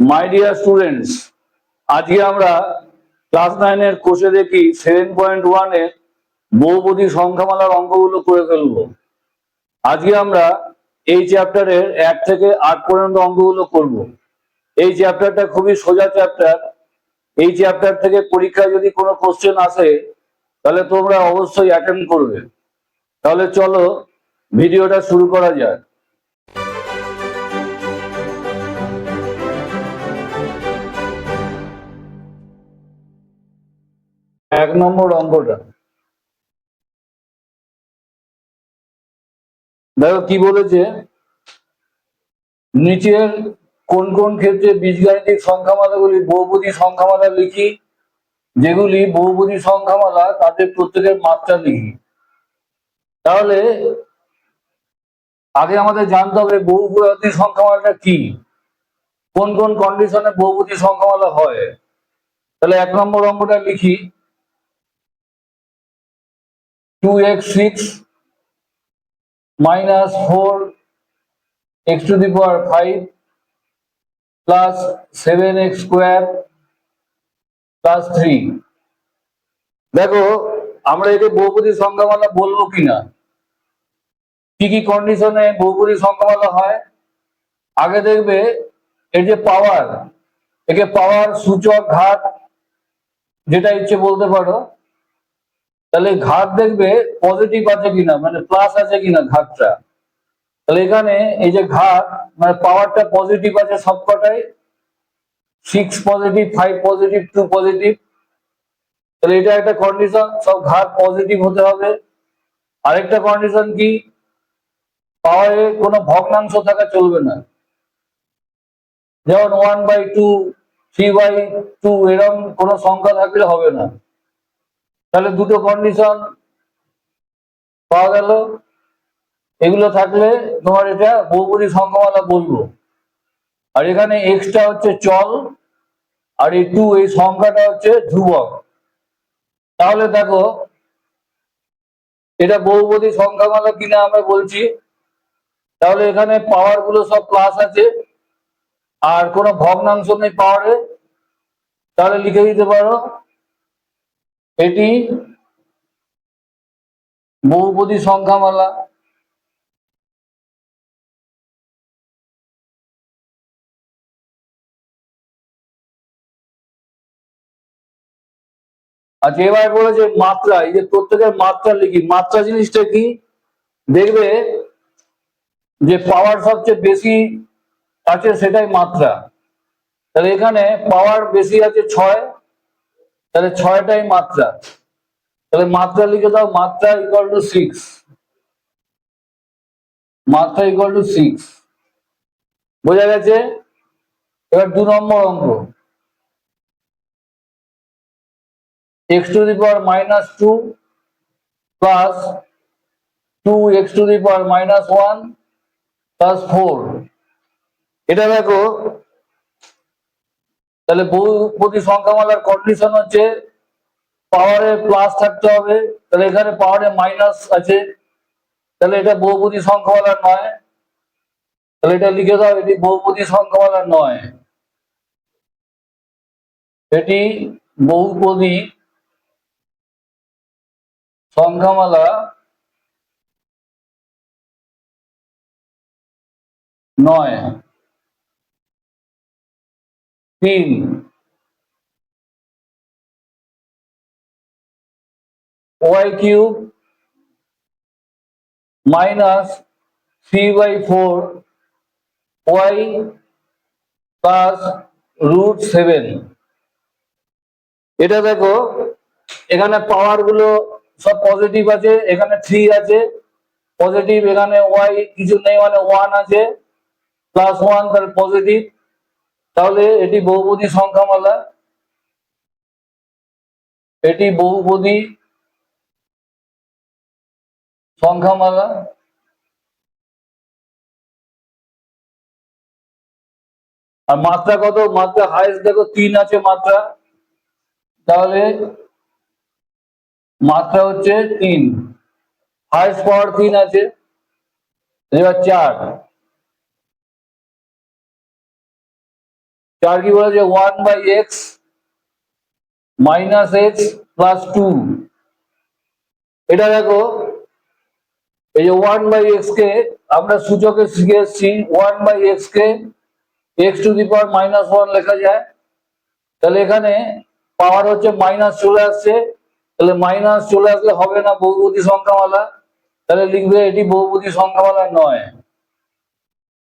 My dear students, আজকে আমরা class 9 এর কোষে দেখি 7.1 এর বহুপদী সংখ্যামালার অঙ্কগুলো করে ফেলবো। আজকে আমরা এই চ্যাপ্টারের 1 থেকে 8 পর্যন্ত অঙ্কগুলো করব। এই চ্যাপ্টারটা খুবই সোজা চ্যাপ্টার। এই চ্যাপ্টার থেকে পরীক্ষায় যদি কোনো কোশ্চেন আসে তাহলে তোমরা অবশ্যই অ্যাটেন্ড করবে। তাহলে চলো ভিডিওটা শুরু করা যাক। 1 নম্বর অঙ্কটা দেখো কি বলেছে, নিচের কোন কোন ক্ষেত্রে বীজগাণিতিক সংখ্যামালাগুলি বহুপদী সংখ্যামালা লিখি, যেগুলি বহুপদী সংখ্যামালা তাদের প্রত্যেকের মাত্রা লিখি। তাহলে আগে আমাদের জানতে হবে বহুপদী সংখ্যামালাটা কি, কোন কোন কন্ডিশনে বহুপদী সংখ্যামালা হয়। তাহলে 1 নম্বর অঙ্কটা লিখি, 2x6 minus 4x to the power 5 plus 7x square plus 3। দেখো আমরা একে বহুপদী সংখ্যামালা বলবো কিনা, কি কি কন্ডিশনে বহুপদী সংখ্যামালা হয়। আগে দেখবে এই যে পাওয়ার, একে পাওয়ার সূচক ঘাত যেটা ইচ্ছে বলতে পারো। তাহলে ঘাত দেখবে পজিটিভ আছে কিনা, মানে প্লাস আছে কিনা ঘাতটা। তাহলে এখানে এই যে ঘাত মানে পাওয়ারটা পজিটিভ আছে সবকটাই, 6 পজিটিভ, 5 পজিটিভ, 2 পজিটিভ। তাহলে এটা একটা কন্ডিশন, সব ঘাত পজিটিভ হতে হবে। আরেকটা কন্ডিশন কি, পাওয়ারে কোনো ভগ্নাংশ থাকা চলবে না, যেমন 1/2, 3/2 এরকম কোনো সংখ্যা থাকলে হবে না। তাহলে দুটো কন্ডিশন পাওয়া গেল, এগুলো থাকলে তোমার এটা বহুপদী সংখ্যামালা বলবো। আর এখানে এক্সটা হচ্ছে চল, আর এই 2 এই সংখ্যাটা হচ্ছে ধ্রুবক। তাহলে দেখো এটা বহুপদী সংখ্যামালা কিনা আমরা বলছি। তাহলে এখানে পাওয়ার গুলো সব প্লাস আছে আর কোনো ভগ্নাংশ নেই পাওয়ারে। তাহলে লিখে দিতে পারো এটি বহুপদী সংখ্যামালা। আচ্ছা, এবার বলেছে মাত্রা, এই যে প্রত্যেকের মাত্রা লিখি। মাত্রা জিনিসটা কি, দেখবে যে পাওয়ার সবচেয়ে বেশি আছে সেটাই মাত্রা। তাহলে এখানে পাওয়ার বেশি আছে 6, তাহলে 6টাই মাত্রা। তাহলে মাত্রা লিখে দাও, মাত্রা ইকুয়াল টু 6, মাত্রা ইকুয়াল টু 6। বোঝা গেছে? এবার 2 নম্বর অঙ্ক, x to the power -2 plus 2x to the power -1 plus 4। এটা দেখো, তাহলে বহুপদী সংখ্যামালার কন্ডিশন হচ্ছে পাওয়ারে প্লাস থাকতে হবে। তাহলে এখানে পাওয়ারে মাইনাস আছে, তাহলে এটা বহুপদী সংখ্যামালা নয়। তাহলে এটা লিখে দাও, এটি বহুপদী সংখ্যামালা নয়, এটি বহুপদী সংখ্যামালা নয়। 3, y cube minus 3/4 y plus √7। এটা দেখো এখানে পাওয়ার গুলো সব পজিটিভ আছে, এখানে 3 আছে পজিটিভ, এখানে y কিছু নেই মানে 1 আছে, +1 তাহলে পজিটিভ। তাহলে এটি বহুপদী সংখ্যামালা, এটি বহুপদী সংখ্যামালা। আর মাত্রা কত, মাত্রা হাইয়েস্ট দেখো 3 আছে মাত্রা, তাহলে মাত্রা হচ্ছে 3, হাইয়েস্ট পাওয়ার 3 আছে। এবার 4, 4 কি বলেছে 1/x মাইনাস এক্স প্লাস 2। এটা দেখো এই যে 1/x কে আমরা সূচকে শিখে এসেছি 1/x কে x⁻⁻1 লেখা যায়। তাহলে এখানে পাওয়ার হচ্ছে মাইনাস চলে আসছে, তাহলে মাইনাস চলে আসলে হবে না বহুপদী সংখ্যামালা, তাহলে লিখবে এটি বহুপদী সংখ্যামালা নয়,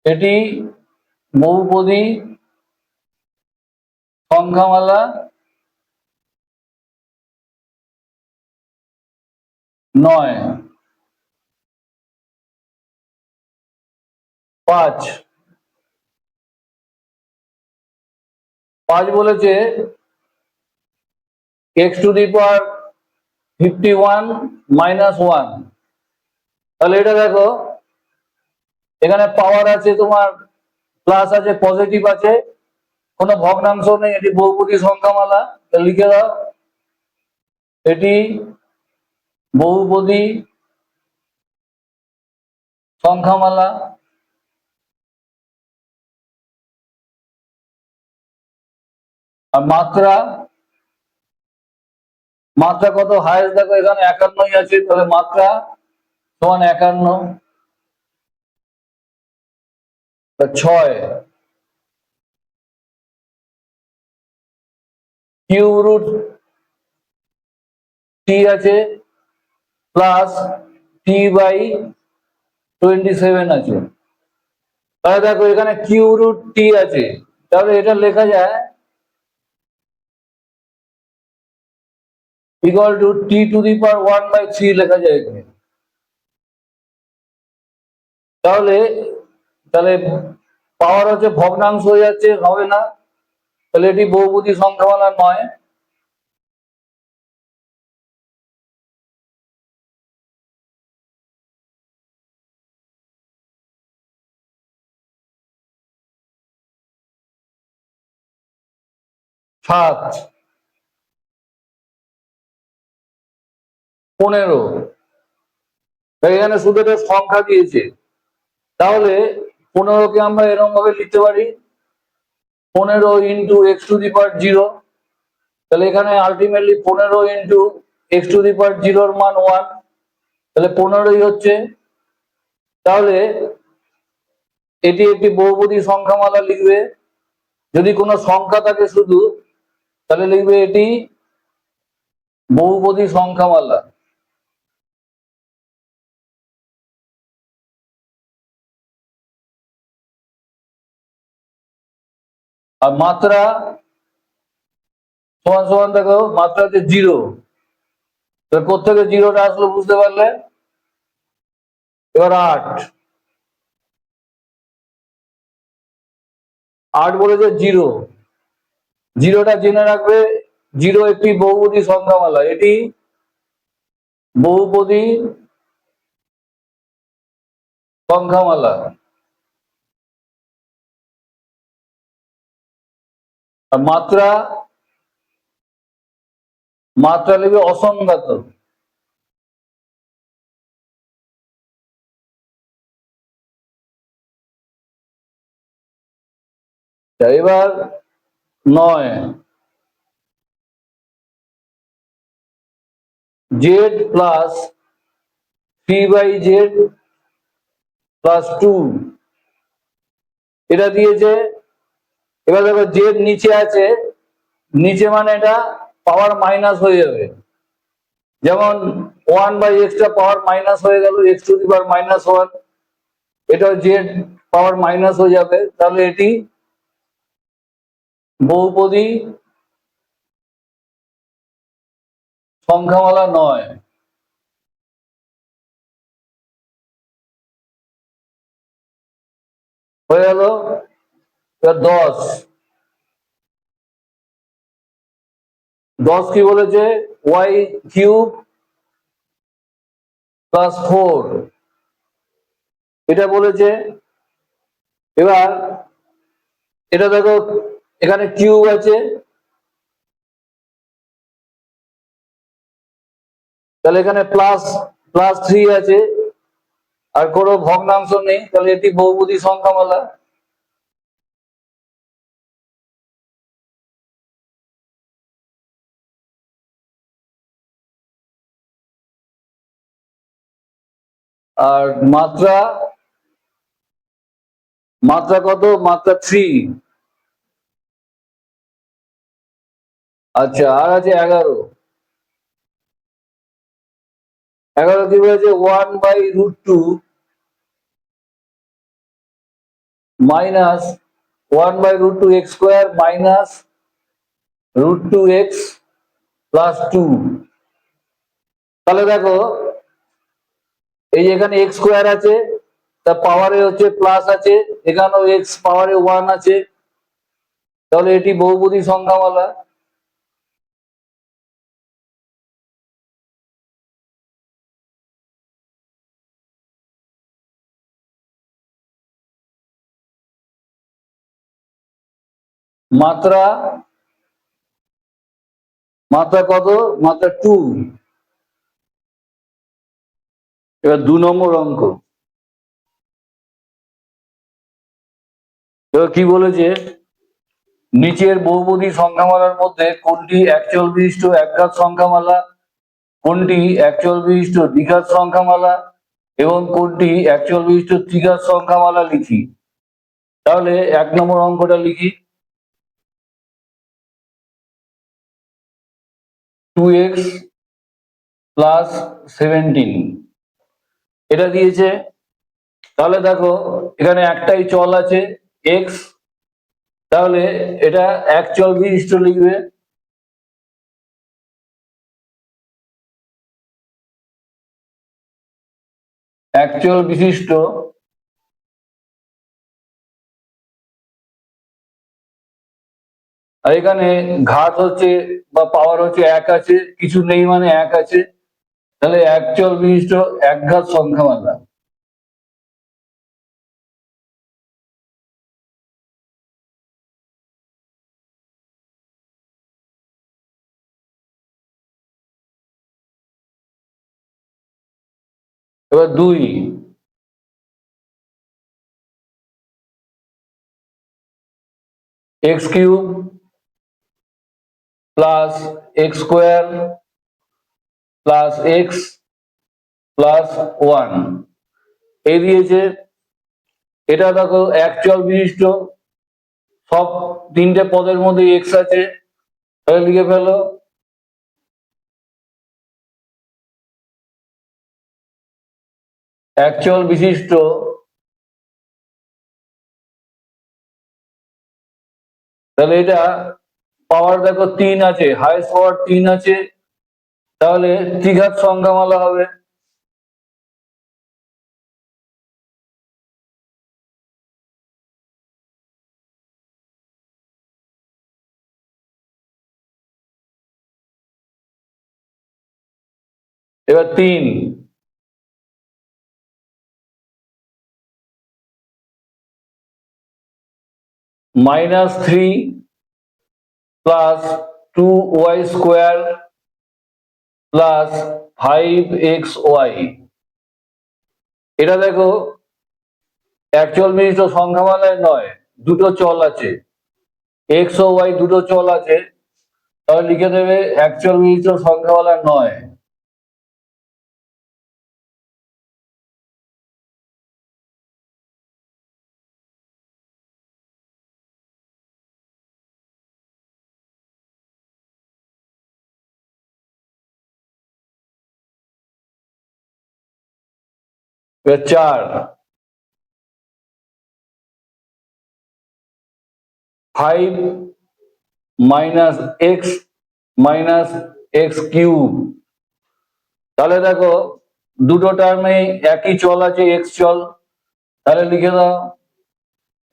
এটি বহুপদী সংখ্যামালা নয়। 5 বলেছে x⁻51 -1। তাহলে এটা দেখো এখানে পাওয়ার আছে তোমার প্লাস আছে পজিটিভ আছে, কোনো ভগ্নাংশ নেই, এটি বহুপদী সংখ্যামালা, লিখে দাও এটি বহুপদী সংখ্যামালা। আর মাত্রা কত হায়েস্ট দেখো এখানে 51 আছে, তাহলে মাত্রা সমান 51। 6 কিউব রুট টি আছে প্লাস t/27 আছে। তাহলে দেখো এখানে কিউব রুট টি আছে, তাহলে এটা লেখা যায় ইকুয়াল টু t⁻1/3 লেখা যায় এখানে। তাহলে তাহলে পাওয়ার হচ্ছে ভগ্নাংশ হয়ে যাচ্ছে, হবে না, তাহলে এটি বহুপদী সংখ্যামালা নয়। সাত 15, এখানে শুধু একটা সংখ্যা দিয়েছে, তাহলে 15কে আমরা এরকম ভাবে লিখতে পারি 15 ইন্টু x⁻0। তাহলে এখানে আলটিমেটলি 15 ইন্টু x⁻0 এর মান 1, তাহলে 15ই হচ্ছে। তাহলে এটি একটি বহুপদী সংখ্যামালা লিখবে। যদি কোনো সংখ্যা থাকে শুধু, তাহলে লিখবে এটি বহুপদী সংখ্যামালা। আর মাত্রা সমান সমান দেখো মাত্রা হচ্ছে 0, কোত্থেকে জিরোটা আসলো বুঝতে পারলে। এবার 8 বলেছে 0, জিরোটা জেনে রাখবে, 0 একটি বহুপদী সংখ্যামালা, এটি বহুপদী সংখ্যামালা। আর মাত্রা লিখবে অসংখ্যাত। এবার 9 z প্লাস 3/z প্লাস 2 এটা দিয়েছে। এবার দেখো জেড নিচে আছে, নিচে মানে এটা পাওয়ার মাইনাস হয়ে যাবে, যেমন 1/x টা পাওয়ার মাইনাস হয়ে গেল x⁻−1, এটা জেড পাওয়ার মাইনাস হয়ে যাবে, তাহলে এটি বহুপদী সংখ্যামালা নয়। হয়ে গেল। এবার 10 কি বলেছে y³ প্লাস 4 এটা বলেছে। এবার এটা দেখো এখানে কিউব আছে, তাহলে এখানে প্লাস 3 আছে, আর কোনো ভগ্নাংশ নেই, তাহলে এটি বহুপদী সংখ্যামালা। আর মাত্রা মাত্রা কত? মাত্রা 3। আচ্ছা, আর আছে 11। 11 কি বলেছে? 1/√2 minus 1/√2 x square minus √2x plus 2। তাহলে দেখো, এই যে এখানে এক্স স্কোয়ার আছে, তার পাওয়ারে হচ্ছে প্লাস আছে, এখানেও এক্স পাওয়ারে 1 আছে, তাহলে এটি বহুপদী সংখ্যামালা। মাত্রা মাত্রা কত? মাত্রা 2। এবার 2 নম্বর অঙ্ক। এবার কি বলেছে? নিচের বহুপদী সংখ্যামালার মধ্যে কোনটি একচল বিশিষ্ট একঘাত সংখ্যামালা, কোনটি একচল বিশিষ্ট দ্বিঘাত সংখ্যামালা এবং কোনটি একচল বিশিষ্ট ত্রিঘাত সংখ্যামালা লিখি। তাহলে 1 নম্বর অঙ্কটা লিখি। 2x প্লাস 17 এটা দিয়েছে। তাহলে দেখো, এখানে একটাই চল আছে x, তাহলে এটা একচল বিশিষ্ট লিখবে। একচল বিশিষ্ট, আর এখানে ঘাত হচ্ছে বা পাওয়ার হচ্ছে 1 আছে, কিছু নেই মানে 1 আছে, তাহলে একচল বিশিষ্ট একঘাত সংখ্যামালা। এবার 2, x³ plus x square plus x plus 1 এই দিয়েছে। এটা দেখো একচল বিশিষ্ট, সব 3টে পদের মধ্যে x আছে, তাহলে লিখে ফেলো একচল বিশিষ্ট তাহলে এটা পাওয়ার দেখো 3 আছে, হাইয়েস্ট পাওয়ার 3 আছে, তাহলে ত্রিঘাত সংখ্যামালা হবে। এবার 3, -3 plus 2y square plus 5xy। এটা দেখো একচল বিশিষ্ট সংখ্যামালায় নয়, দুটো চল আছে, x ও y দুটো চল আছে, তাহলে লিখে দেবে একচল বিশিষ্ট সংখ্যামালা নয়। এবার 4, 5 minus x minus x cube. তাহলে দেখো দুটো টার্মে একই চল আছে, এক্স চল, তাহলে লিখে দাও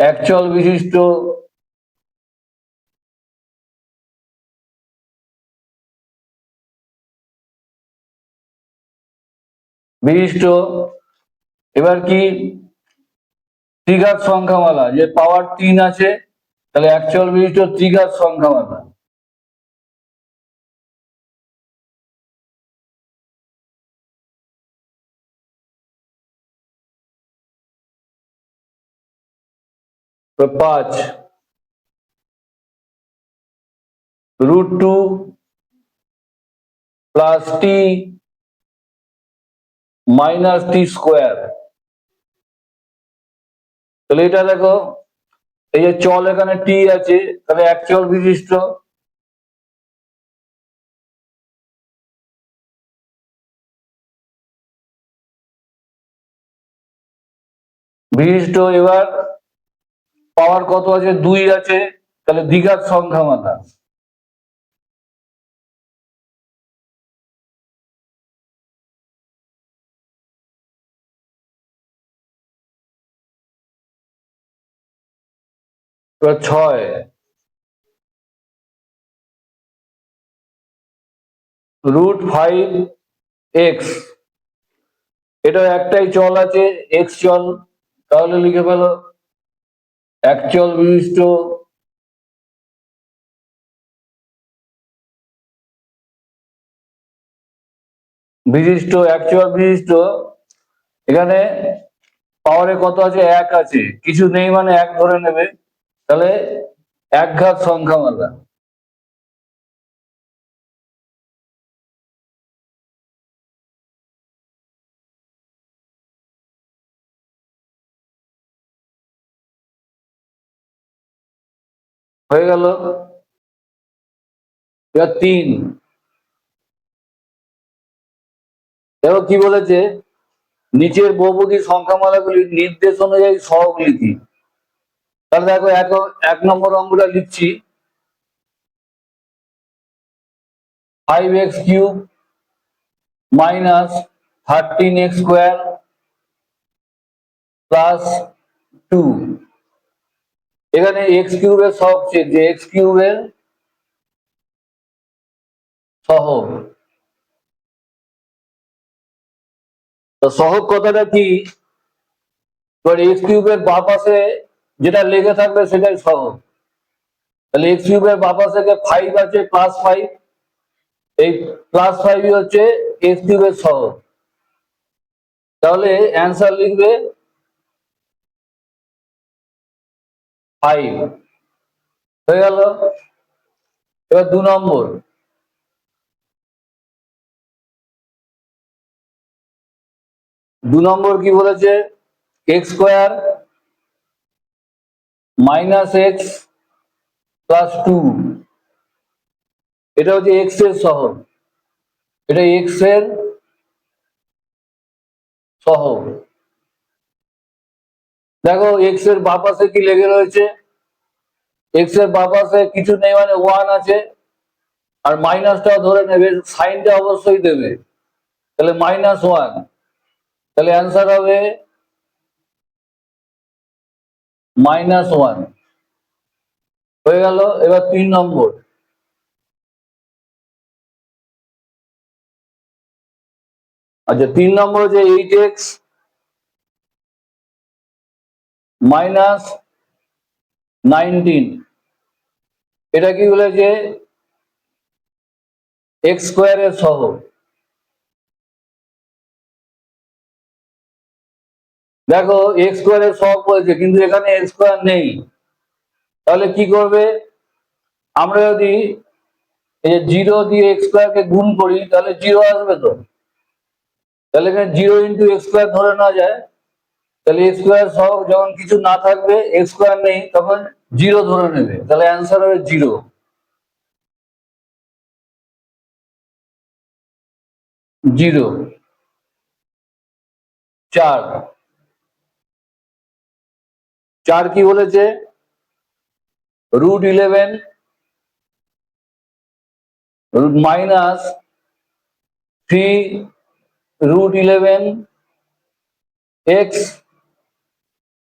একচল বিশিষ্ট বিশিষ্ট এবার কি ত্রিঘাত সংখ্যামালা, যে পাওয়ার 3 আছে, তাহলে একচল বিশিষ্ট ত্রিঘাত সংখ্যামালা। তো 5 √2 প্লাস t মাইনাস টি স্কোয়ার। তাহলে এটা দেখো, এই যে চল এখানে টি আছে, তাহলে এক চল বিশিষ্ট, এবার পাওয়ার কত আছে, 2 আছে, তাহলে দ্বিঘাত সংখ্যা মাথা। এবার 6 √5x, এটা একটাই চল আছে, x চল, তাহলে লিখে ফেলো এক চল বিশিষ্ট এক চল বিশিষ্ট, এখানে পাওয়ারে কত আছে, 1 আছে, কিছু নেই মানে 1 ধরে নেবে, তাহলে একঘাত সংখ্যা মাথা। হয়ে গেল। এবার 3, দেখো কি বলেছে, নিচের বহুপদী সংখ্যামালাগুলির নির্দেশ অনুযায়ী সহগ লিখি। তাহলে দেখো 1 নম্বর অঙ্কটা লিখছি, 5x³ - 13x² + 2। এখানে x³ এর সহগ চেয়েছে, x³ এর সহগ। তো সহগ কথাটা কি, এবার x³ এর বাঁ পাশে যেটা লেগে থাকবে সেটাই সহগ। তাহলে x³ এর বাঁ পাশে 5 আছে, +5, এই +5 হচ্ছে x³ এর সহগ। তাহলে অ্যান্সার লিখবে 5। হয়ে গেল। এবার 2 নম্বর, 2 নম্বর কি বলেছে, x² - x + 2, এটা হচ্ছে x এর সহগ, এটা x এর সহগ। দেখো x এর বাঁ পাশে কি লেগে রয়েছে, x এর বাঁ পাশে কিছু নেই মানে 1 আছে, আর মাইনাসটা ধরে নেবে, সাইনটা অবশ্যই দেবে, তাহলে -1, তাহলে অ্যান্সার হবে -1। হয়ে গেল। এবার 3 নম্বর, আচ্ছা 3 নম্বর হচ্ছে 8x - 19, এটা কি বলেছে, x² এর সহগ। দেখো x² এর সহগ বলেছে, কিন্তু এখানে x² নেই, তাহলে কি করবে, আমরা যদি এই 0 দিয়ে x² কে গুণ করি তাহলে 0 আসবে তো, তাহলে এখানে 0 × x² ধরে না যায়, তাহলে x² সহগ যখন কিছু না থাকবে, x² নেই, তখন 0 ধরে নেবে, তাহলে অ্যান্সার হবে 0। 0। 4 কি বলেছে, √11 -3 √11x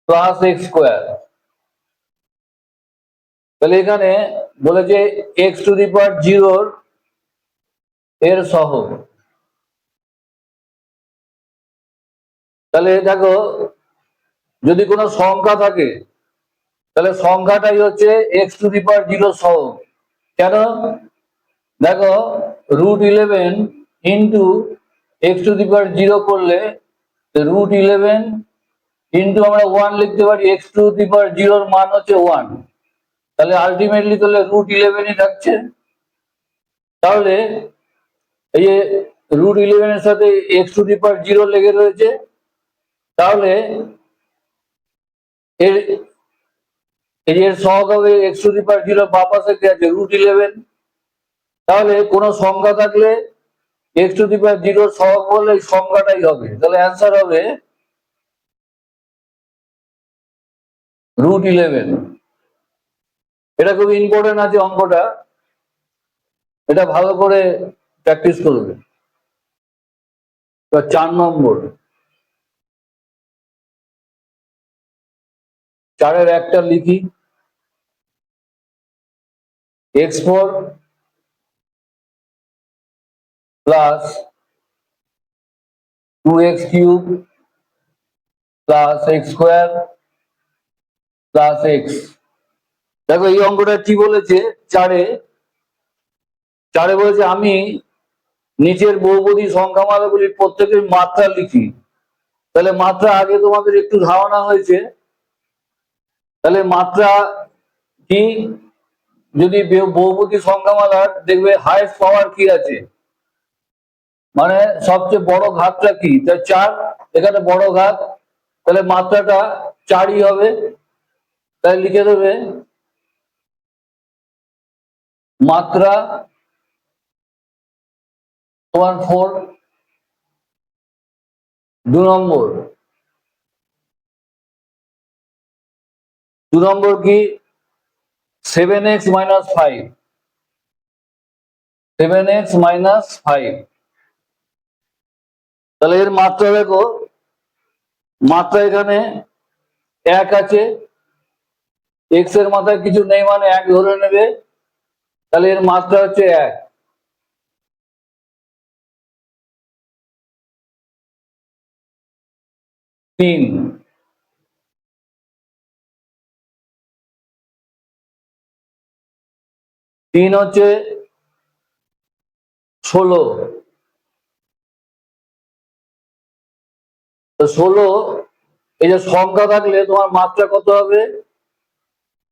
+ x²। তাহলে এখানে বলেছে x⁴ এর সহগ। তাহলে দেখো, যদি কোনো সংখ্যা থাকে তাহলে সংখ্যাটাই হচ্ছে x⁴ সহগ। কেন, দেখো √11 × x⁴ করলে √11 আমরা 1 লিখতে পারি, x⁴ মান হচ্ছে 1, তাহলে আলটিমেটলি তাহলে √11ই থাকছে। তাহলে এই যে √11 এর সাথে x⁻0 লেগে রয়েছে, তাহলে এর এর সহগ হবে x⁻0 বাঁ পাশে কি আছে √11। তাহলে কোন সংখ্যা থাকলে x⁻0 সহগ বললে এই সংখ্যাটাই হবে, তাহলে অ্যান্সার হবে √11। এটা খুব ইম্পর্টেন্ট আছে অঙ্কটা, এটা ভালো করে প্র্যাকটিস করবে। 4 নম্বর, 4-এর একটা লিখি, x4 plus 2x³ plus x² plus x। দেখো এই অঙ্কটা কি বলেছে, 4-এ বলেছে আমি নিচের বহুপদী সংখ্যামালাগুলির প্রত্যেকের মাত্রা লিখি। তাহলে মাত্রা আগে তোমাদের একটু ধারণা হয়েছে, তাহলে মাত্রা কি, যদি বহুপদী সংখ্যামালার দেখবে হাইয়েস্ট পাওয়ার কি আছে, মানে সবচেয়ে বড় ঘাতটা কি, তাই 4, এখানে বড় ঘাত, তাহলে মাত্রাটা 4ই হবে। তাই লিখে দেবে মাত্রা তোমার 4। 2 নম্বর, 2 নম্বর কি 7x - 5, 7x - 5, তাহলে এর মাত্রা দেখো, মাত্রা এখানে 1 আছে, x এর মাথায় কিছু নেই মানে 1 ধরে নেবে, তাহলে এর মাত্রা হচ্ছে 1। 3, 3 হচ্ছে 16, তো 16 এই যে সংখ্যা থাকলে তোমার মাত্রা কত হবে,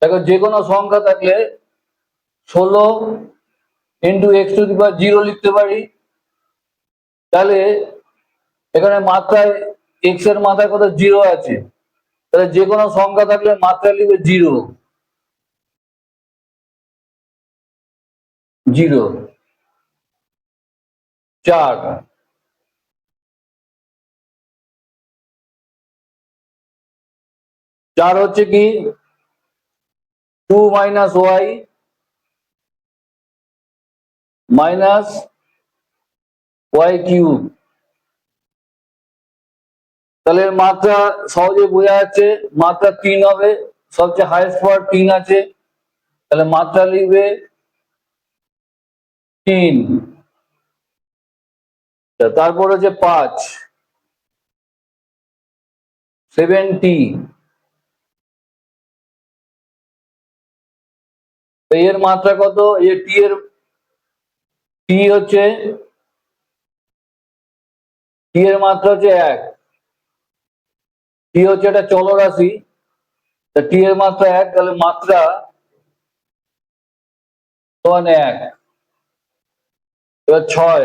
দেখো যে কোনো সংখ্যা থাকলে 16 × x⁻0 লিখতে পারি। তাহলে এখানে মাত্রায় x এর মাথায় কত 0 আছে, তাহলে যে কোনো সংখ্যা থাকলে মাত্রা লিখবে 0, 0। 4, 4 হচ্ছে কি 2 - y - y³, তাহলে এর মাত্রা সহজে বোঝা যাচ্ছে, মাত্রা 3 হবে, সবচেয়ে হাইয়েস্ট পাওয়ার 3 আছে, তাহলে মাত্রা লিখবে 3। তারপর হচ্ছে 5, 7t, এর মাত্রা কত, এই টি হচ্ছে টি এর মাত্রা হচ্ছে 1, টি হচ্ছে একটা চলরাশি, টি এর মাত্রা 1, তাহলে মাত্রা সমান 1। এবার 6,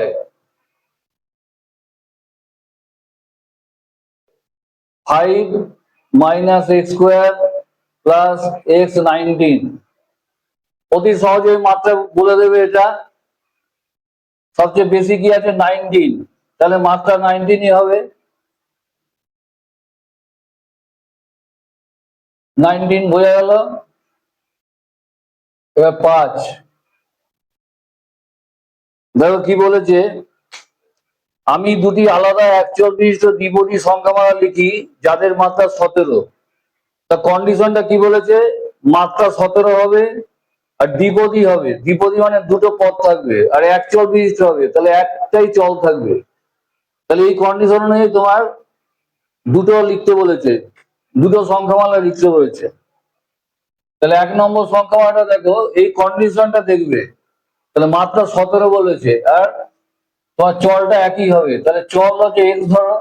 5 - x² প্লাস x19, অতি সহজে মাত্রা বলে দেবে, এটা সবচেয়ে বেশি কি আছে 19, তাহলে মাত্রা 19ই হবে, 19 বোঝা গেল। এবার 5, দেখো কি বলেছে, আমি দুটি আলাদা অ্যাকচুয়াল বিশিষ্ট দ্বিপদী সংখ্যামালা লিখি যাদের মাত্রা 17। তা কন্ডিশনটা কি বলেছে, মাত্রা 17 হবে আর দ্বিপদী হবে, দ্বিপদী মানে দুটো পদ থাকবে আর অ্যাকচুয়াল বিশিষ্ট হবে, তাহলে একটাই চল থাকবে। তাহলে এই কন্ডিশন অনুযায়ী তোমার দুটো লিখতে বলেছে, দুটো সংখ্যামালা লিখতে বলেছে। তাহলে 1 নম্বর সংখ্যামালাটা দেখো, এই কন্ডিশনটা দেখবে, তাহলে মাত্রা 17 বলেছে আর তোমার চলটা একই হবে, তাহলে চল হচ্ছে x ধরো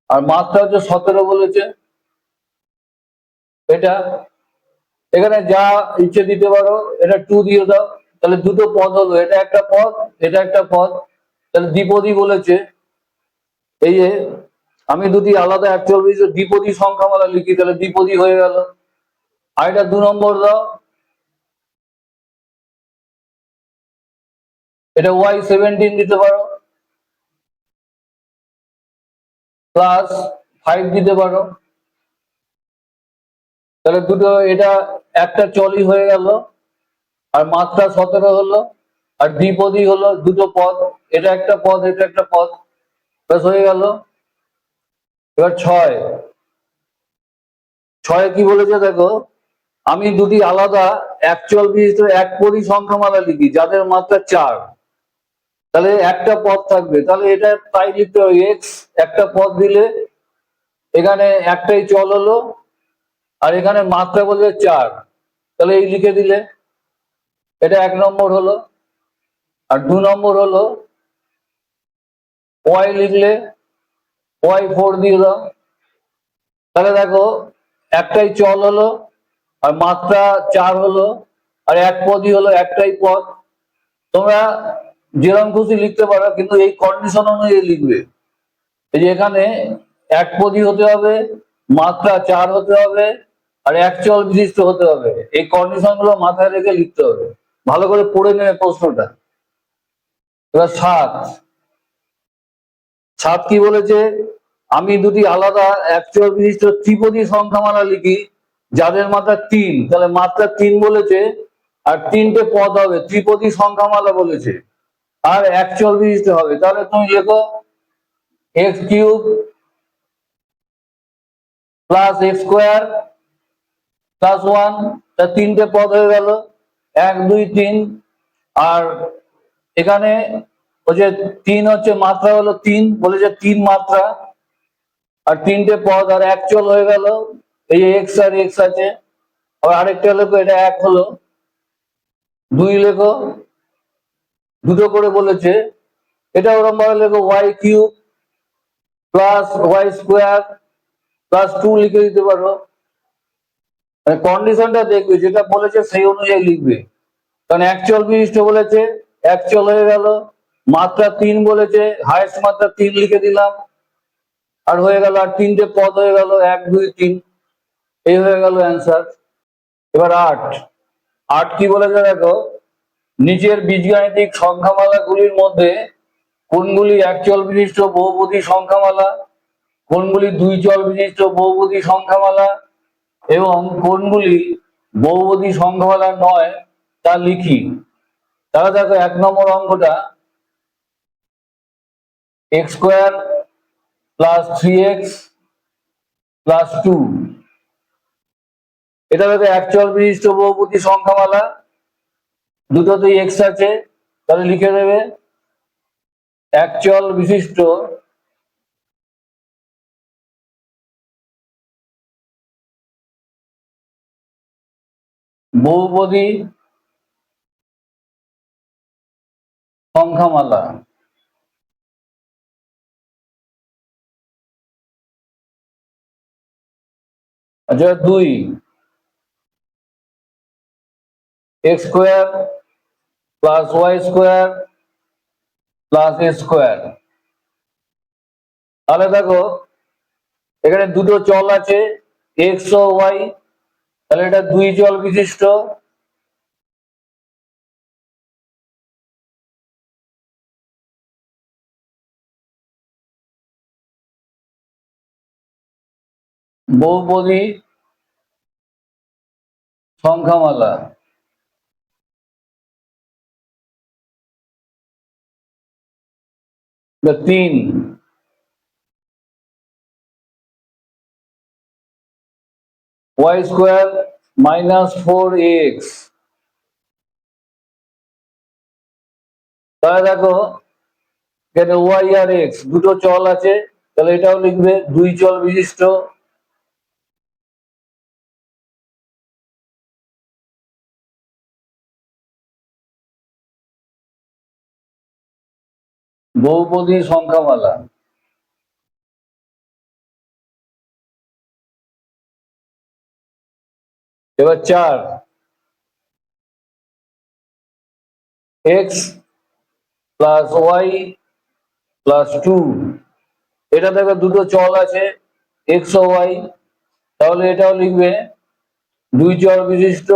আর মাত্রা হচ্ছে 17 বলেছে, এটা এখানে যা ইচ্ছে দিতে পারো, এটা 2 দিয়ে দাও, তাহলে দুটো পদ হলো, এটা একটা পদ, এটা একটা পদ, তাহলে দ্বিপদী বলেছে। এই যে আমি দুটি আলাদা অ্যাকচুয়াল বিশিষ্ট দ্বিপদী সংখ্যামালা লিখি, তাহলে দ্বিপদী হয়ে গেল। আর এটা 2 নম্বর দাও, এটা y17 দিতে পারো, প্লাস 5 দিতে পারো। তাহলে দুটো, এটা একটা চলই হয়ে গেল, আর মাত্রা 17 হলো, আর দ্বিপদী হলো দুটো পদ, এটা একটা পদ এটা একটা পদ, ব্যাস হয়ে গেল। এবার 6 কি বলেছে দেখো, আমি দুটি আলাদা অ্যাকচুয়াল বিশিষ্ট একপদী সংখ্যামালা লিখি যাদের মাত্রা 4, তাহলে একটা পদ থাকবে, তাহলে এটা তাই লিখতে হবে, এক্স একটা পদ দিলে এখানে একটাই চল হলো, আর এখানে মাত্রা বলবে 4, তাহলে এই লিখে দিলে এটা 1 নম্বর হলো। আর 2 নম্বর হলো ওয়াই লিখলে y4 দিয়ে দাও, তাহলে দেখো একটাই চল হলো, আর মাত্রা 4 হলো, আর এক পদই হলো, একটাই পদ। তোমরা যেরকম খুশি লিখতে পারো, কিন্তু এই কন্ডিশন অনুযায়ী লিখবে। এই যে এখানে এক পদই হতে হবে, মাত্রা 4 হতে হবে, আর এক চল বিশিষ্ট হতে হবে। এই কন্ডিশন গুলো মাথায় রেখে লিখতে হবে। ভালো করে পড়ে নেবে প্রশ্নটা। এবার 7 কি বলেছে, আমি দুটি আলাদা অ্যাকচুয়াল বিশিষ্ট ত্রিপদী সংখ্যামালা লিখি যাদের মাত্রা 3, তাহলে মাত্রা 3 বলেছে, আর 3টে পদ হবে, ত্রিপদী সংখ্যামালা বলেছে, আর অ্যাকচুয়াল বিশিষ্ট হবে। তাহলে তুমি লেখো x³ প্লাস x² প্লাস 1, তা 3টে পদ হয়ে গেল, 1 2 3। আর এখানে ওই যে 3 হচ্ছে মাত্রা হলো 3, বলেছে 3 মাত্রা, আর 3টে পদ, আর অ্যাকচুয়াল হয়ে গেল। এই যে এক্স আর এক্স আছে, আর আরেকটা লেখো, এটা 1 হলো। 2 লেখো, দুটো করে বলেছে, এটা ওরকম ভাবে লেখো y³ প্লাস y² প্লাস 2 লিখে দিতে পারো। কন্ডিশনটা দেখবে, যেটা বলেছে সেই অনুযায়ী লিখবে। কারণ অ্যাকচুয়াল বিশিষ্ট বলেছে, অ্যাকচুয়াল হয়ে গেল, মাত্রা 3 বলেছে, হাইয়েস্ট মাত্রা 3 লিখে দিলাম, আর হয়ে গেল, আর 3টে পদ হয়ে গেল, 1 2 3। এই হয়ে গেল অ্যান্সার। এবার 8 কি বলেছে দেখো, নিচের বীজগাণিতিক সংখ্যামালা গুলির মধ্যে কোনগুলি অ্যাকচুয়াল বিশিষ্ট বহুপদী সংখ্যামালা, কোনগুলি দুই চল বিশিষ্ট বহুপদী সংখ্যামালা, এবং কোনগুলি বহুপদী সংখ্যামালা নয় তা লিখি। তাহলে দেখো 1 নম্বর অঙ্কটা, x² প্লাস 3x প্লাস 2, এটা দেখো অ্যাকচুয়াল বিশিষ্ট বহুপদী সংখ্যামালা, দুটোতেই x আছে, তাহলে লিখে দেবে অ্যাকচুয়াল বিশিষ্ট বহুপদী সংখ্যামালা। আচ্ছা 2, x² plus y² plus a²। তাহলে দেখো এখানে দুটো চল আছে, এক্স ও ওয়াই, তাহলে এটা দুই চল বিশিষ্ট। বহুপদী সংখ্যামালা। 3, y² মাইনাস 4ax। তাহলে দেখো এখানে ওয়াই আর এক্স দুটো চল আছে, তাহলে এটাও লিখবে দুই চল বিশিষ্ট। বহুপদী সংখ্যামালা। এবার 4, x প্লাস ওয়াই প্লাস 2। এটা দেখো দুটো চল আছে এক্স ও ওয়াই, তাহলে এটাও লিখবে দুই চল বিশিষ্ট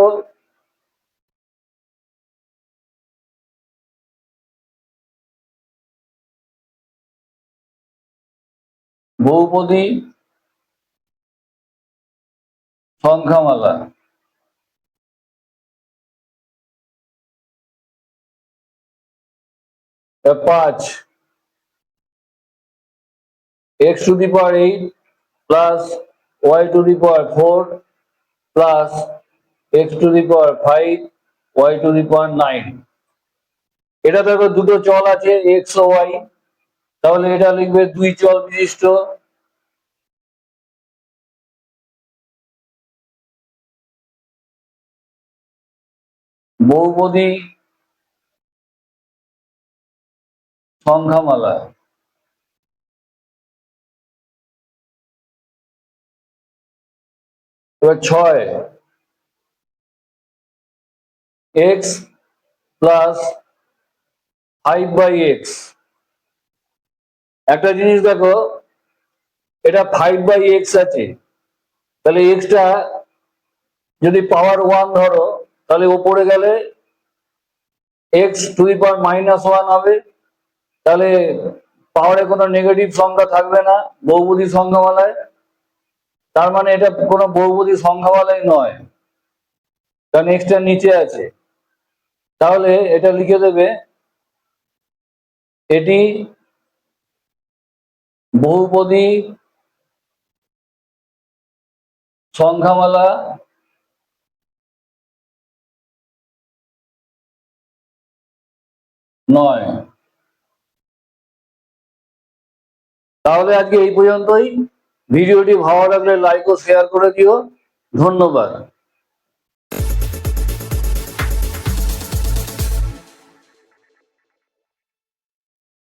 বহুপদী সংখ্যামালা। পাঁচ, x to the power 8 plus y to the power 4 plus x to the power 5 y to the power 9। এটা দেখো দুটো চল আছে এক্স ও ওয়াই, তাহলে এটা লিখবে দুই চল বিশিষ্ট বহুপদী সংখ্যামালা। এবার 6, এক্স প্লাস 5/x। একটা জিনিস দেখো, এটা 5/x আছে, তাহলে এক্সটা যদি পাওয়ার 1 ধরো, তাহলে ওপরে গেলে এক্স টু দি পাওয়ার -1 হবে। তাহলে পাওয়ারে কোনো নেগেটিভ সংখ্যা থাকবে না বহুপদী সংখ্যামালায়, তার মানে এটা কোনো বহুপদী সংখ্যামালাই নয়, কারণ এক্সটা নিচে আছে। তাহলে এটা লিখে দেবে এটি বহুপদী সংখ্যামালা নয়। তাহলে আজকে এই পর্যন্তই। ভিডিওটি ভালো লাগলে লাইক ও শেয়ার করে দিও। ধন্যবাদ।